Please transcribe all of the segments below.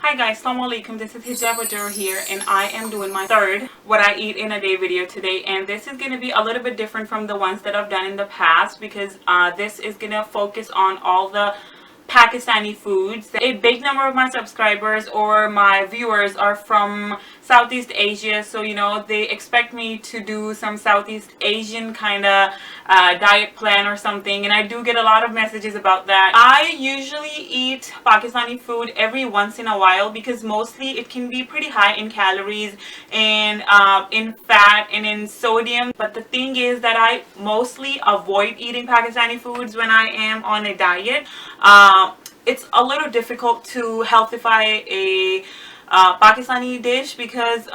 Hi guys, Assalamu alaikum. This is Hijab Adur here, and I am doing my third what I eat in a day video today. And this is going to be a little bit different from the ones that I've done in the past because this is going to focus on all the Pakistani foods. A big number of my subscribers or my viewers are from Southeast Asia, so they expect me to do some Southeast Asian kind of diet plan or something, and I do get a lot of messages about that. I usually eat Pakistani food every once in a while because mostly it can be pretty high in calories and in fat and in sodium, but the thing is that I mostly avoid eating Pakistani foods when I am on a diet. It's a little difficult to healthify a Pakistani dish because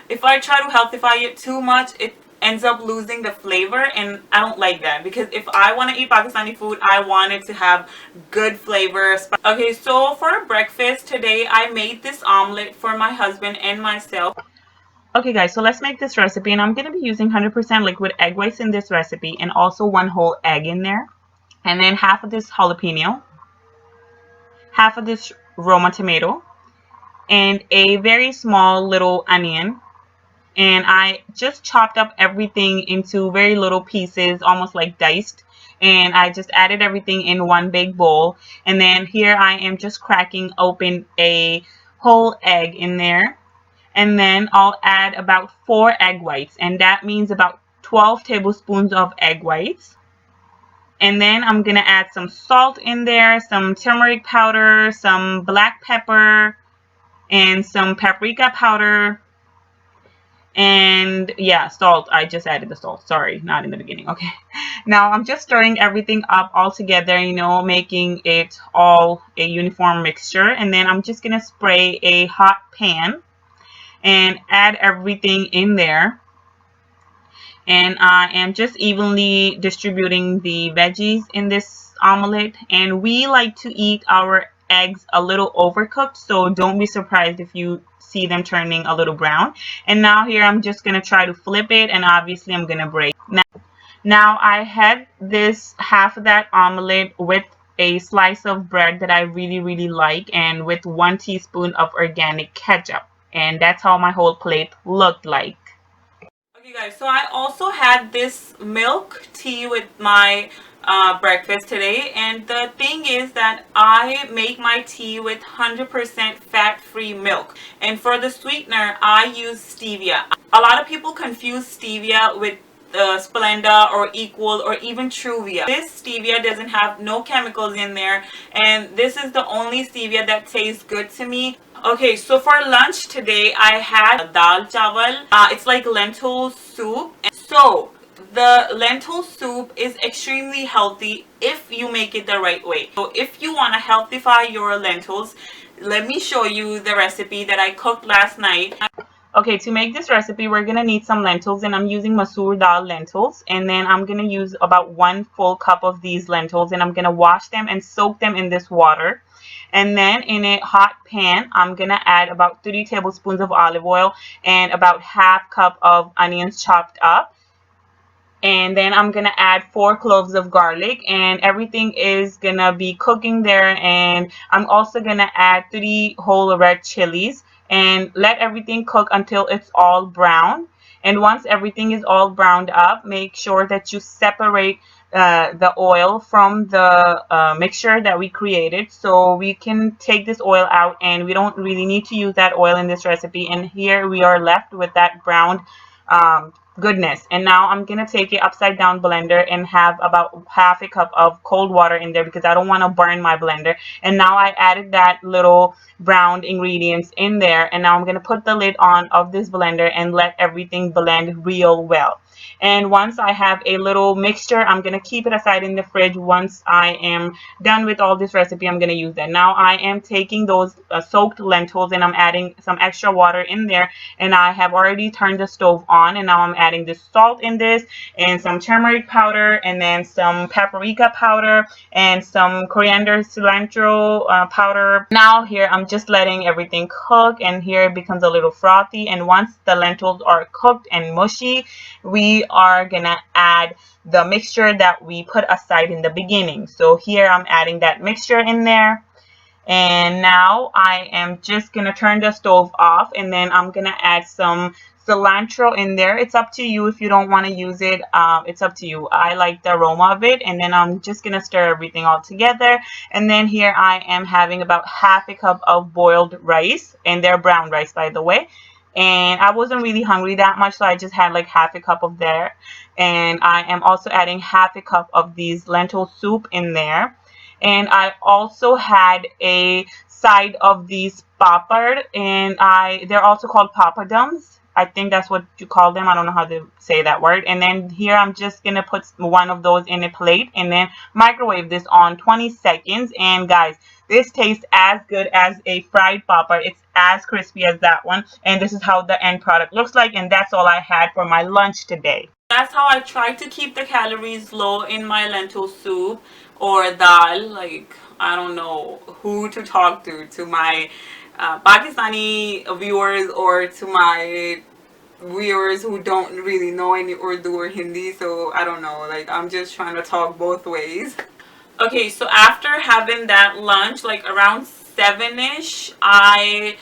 if I try to healthify it too much, it ends up losing the flavor, and I don't like that because if I want to eat Pakistani food, I want it to have good flavor. Okay, so for breakfast today, I made this omelet for my husband and myself. Okay guys, so let's make this recipe, and I'm going to be using 100% liquid egg whites in this recipe and also one whole egg in there, and then half of this jalapeno, half of this Roma tomato, and a very small little onion. And I just chopped up everything into very little pieces, almost like diced. And I just added everything in one big bowl. And then here I am just cracking open a whole egg in there. And then I'll add about 4 egg whites. And that means about 12 tablespoons of egg whites. And then I'm going to add some salt in there, some turmeric powder, some black pepper, and some paprika powder. And yeah, salt. I just added the salt. Sorry, not in the beginning. Okay. Now I'm just stirring everything up all together, making it all a uniform mixture. And then I'm just going to spray a hot pan and add everything in there. And I am just evenly distributing the veggies in this omelet. And we like to eat our eggs a little overcooked, so don't be surprised if you see them turning a little brown. And now here I'm just going to try to flip it, and obviously I'm going to break. Now I had this half of that omelet with a slice of bread that I really like, and with 1 teaspoon of organic ketchup. And that's how my whole plate looked like. Okay guys, so I also had this milk tea with my breakfast today, and the thing is that I make my tea with 100% fat-free milk, and for the sweetener I use stevia. A lot of people confuse stevia with Splenda or Equal or even Truvia. This stevia doesn't have no chemicals in there, and this is the only stevia that tastes good to me. Okay, so for lunch today I had dal chawal. It's like lentil soup. So the lentil soup is extremely healthy if you make it the right way. So if you want to healthify your lentils, let me show you the recipe that I cooked last night. Okay, to make this recipe, we're going to need some lentils, and I'm using Masoor dal lentils. And then I'm going to use about 1 full cup of these lentils, and I'm going to wash them and soak them in this water. And then in a hot pan, I'm going to add about 3 tablespoons of olive oil and about half cup of onions chopped up. And then I'm going to add 4 cloves of garlic, and everything is going to be cooking there. And I'm also going to add 3 whole red chilies and let everything cook until it's all brown. And once everything is all browned up, make sure that you separate the oil from the mixture that we created, so we can take this oil out, and we don't really need to use that oil in this recipe. And here we are left with that browned goodness. And now I'm gonna take it upside down blender and have about half a cup of cold water in there because I don't want to burn my blender. And now I added that little browned ingredients in there, and now I'm gonna put the lid on of this blender and let everything blend real well. And once I have a little mixture, I'm gonna keep it aside in the fridge. Once I am done with all this recipe, I'm gonna use that. Now I am taking those soaked lentils, and I'm adding some extra water in there, and I have already turned the stove on, and now I'm adding this salt in this, and some turmeric powder, and then some paprika powder, and some coriander cilantro powder. Now here I'm just letting everything cook, and here it becomes a little frothy. And once the lentils are cooked and mushy, we are gonna add the mixture that we put aside in the beginning. So here I'm adding that mixture in there. And now I am just gonna turn the stove off, and then I'm gonna add some cilantro in there. It's up to you if you don't want to use it. It's up to you. I like the aroma of it. And then I'm just gonna stir everything all together. And then here I am having about half a cup of boiled rice, and they're brown rice, by the way. And I wasn't really hungry that much, so I just had like half a cup of there. And I am also adding half a cup of these lentil soup in there. And I also had a side of these papad, and they're also called papadums. I think that's what you call them. I don't know how to say that word. And then here I'm just gonna put one of those in a plate and then microwave this on 20 seconds. And guys, this tastes as good as a fried papad. It's as crispy as that one. And this is how the end product looks like. And that's all I had for my lunch today. That's how I try to keep the calories low in my lentil soup or dal. Like, I don't know who to talk to my Pakistani viewers or to my viewers who don't really know any Urdu or Hindi. So I don't know, like I'm just trying to talk both ways. Okay, so after having that lunch, like around 7ish, I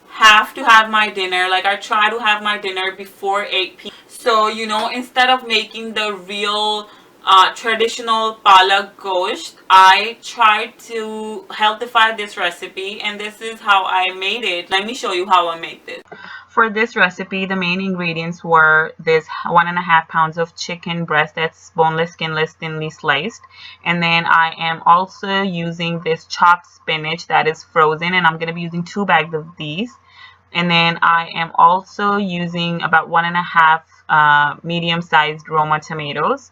have to have my dinner. Like I try to have my dinner before 8 p.m. So, you know, instead of making the real traditional palak gosht, I tried to healthify this recipe, and this is how I made it. Let me show you how I made this. For this recipe, the main ingredients were this 1.5 pounds of chicken breast that's boneless, skinless, thinly sliced. And then I am also using this chopped spinach that is frozen, and I'm going to be using 2 bags of these. And then I am also using about 1.5 medium-sized Roma tomatoes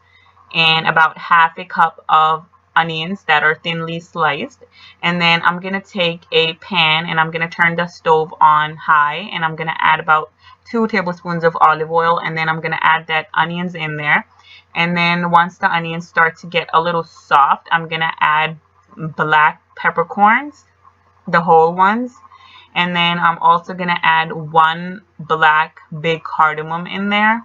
and about half a cup of onions that are thinly sliced. And then I'm going to take a pan and I'm going to turn the stove on high, and I'm going to add about 2 tablespoons of olive oil, and then I'm going to add that onions in there. And then once the onions start to get a little soft, I'm going to add black peppercorns, the whole ones. And then I'm also going to add 1 black big cardamom in there.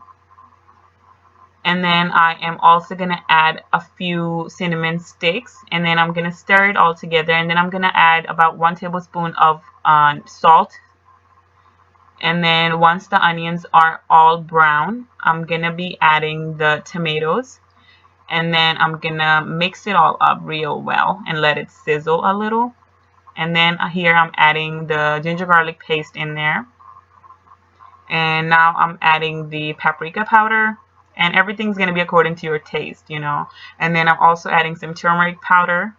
And then I am also going to add a few cinnamon sticks. And then I'm going to stir it all together. And then I'm going to add about 1 tablespoon of salt. And then once the onions are all brown, I'm going to be adding the tomatoes. And then I'm going to mix it all up real well and let it sizzle a little. And then here I'm adding the ginger garlic paste in there. And now I'm adding the paprika powder. And everything's going to be according to your taste, you know. And then I'm also adding some turmeric powder.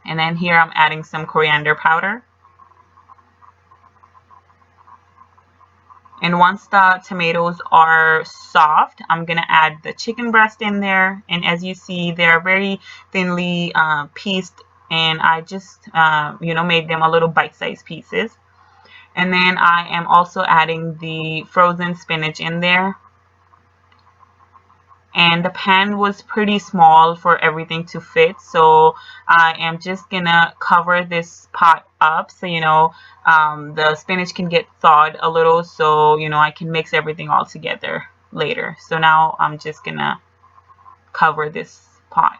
And then here I'm adding some coriander powder. And once the tomatoes are soft, I'm going to add the chicken breast in there. And as you see, they're very thinly pieced. And I just, you know, made them a little bite-sized pieces. And then I am also adding the frozen spinach in there. And the pan was pretty small for everything to fit. So I am just going to cover this pot up so, you know, the spinach can get thawed a little. So, you know, I can mix everything all together later. So now I'm just going to cover this pot.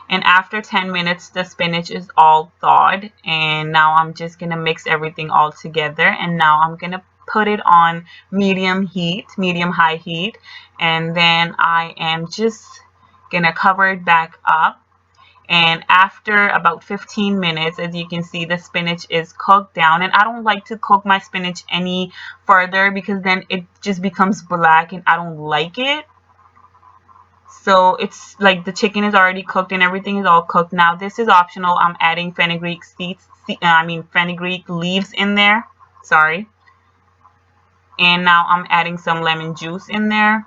And after 10 minutes, the spinach is all thawed. And now I'm just going to mix everything all together. And now I'm going to put it on medium high heat. And then I am just going to cover it back up. And after about 15 minutes, as you can see, the spinach is cooked down. And I don't like to cook my spinach any further because then it just becomes black and I don't like it. So it's like the chicken is already cooked and everything is all cooked. Now this is optional. I'm adding fenugreek fenugreek leaves in there. Sorry. And now I'm adding some lemon juice in there.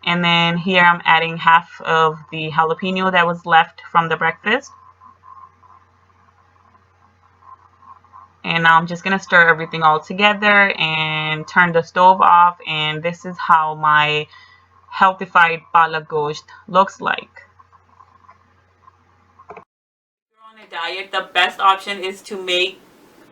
And then here I'm adding half of the jalapeno that was left from the breakfast. And now I'm just going to stir everything all together and turn the stove off. And this is how my healthified palak gosht looks like. If you're on a diet, the best option is to make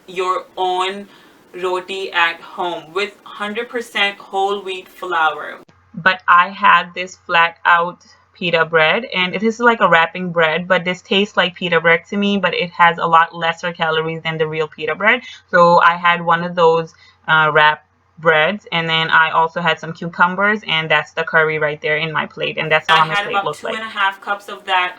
your own roti at home with 100% whole wheat flour. But I had this flat out pita bread, and it is like a wrapping bread, but this tastes like pita bread to me, but it has a lot lesser calories than the real pita bread. So I had one of those wrap breads, and then I also had some cucumbers, and that's the curry right there in my plate, and that's I how my had plate about looks two like. and a half cups of that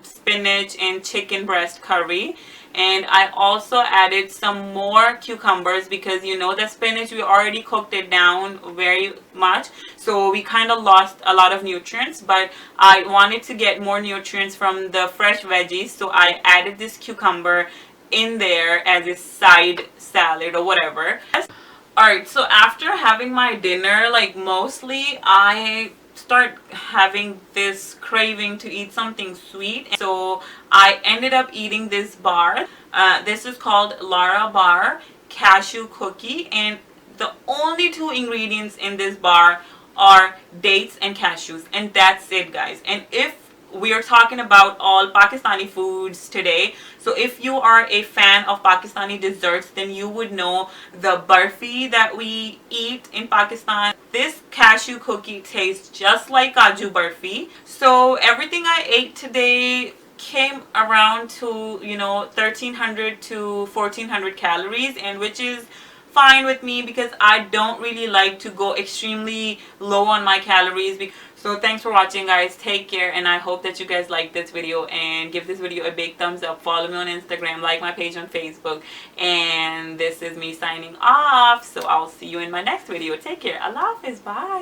spinach and chicken breast curry, and I also added some more cucumbers because you know the spinach, we already cooked it down very much, so we kind of lost a lot of nutrients, but I wanted to get more nutrients from the fresh veggies, so I added this cucumber in there as a side salad or whatever. Alright, so after having my dinner, like mostly I start having this craving to eat something sweet. So I ended up eating this bar. This is called Lara Bar Cashew Cookie, and the only two ingredients in this bar are dates and cashews, and that's it, guys. And if we are talking about all Pakistani foods today, so if you are a fan of Pakistani desserts, then you would know the barfi that we eat in Pakistan. This cashew cookie tastes just like kaju barfi. So everything I ate today came around to 1300 to 1400 calories, and which is fine with me because I don't really like to go extremely low on my calories. So thanks for watching, guys. Take care, and I hope that you guys like this video and give this video a big thumbs up. Follow me on Instagram, like my page on Facebook, and this is me signing off. So I'll see you in my next video. Take care. Allah Hafiz. Bye.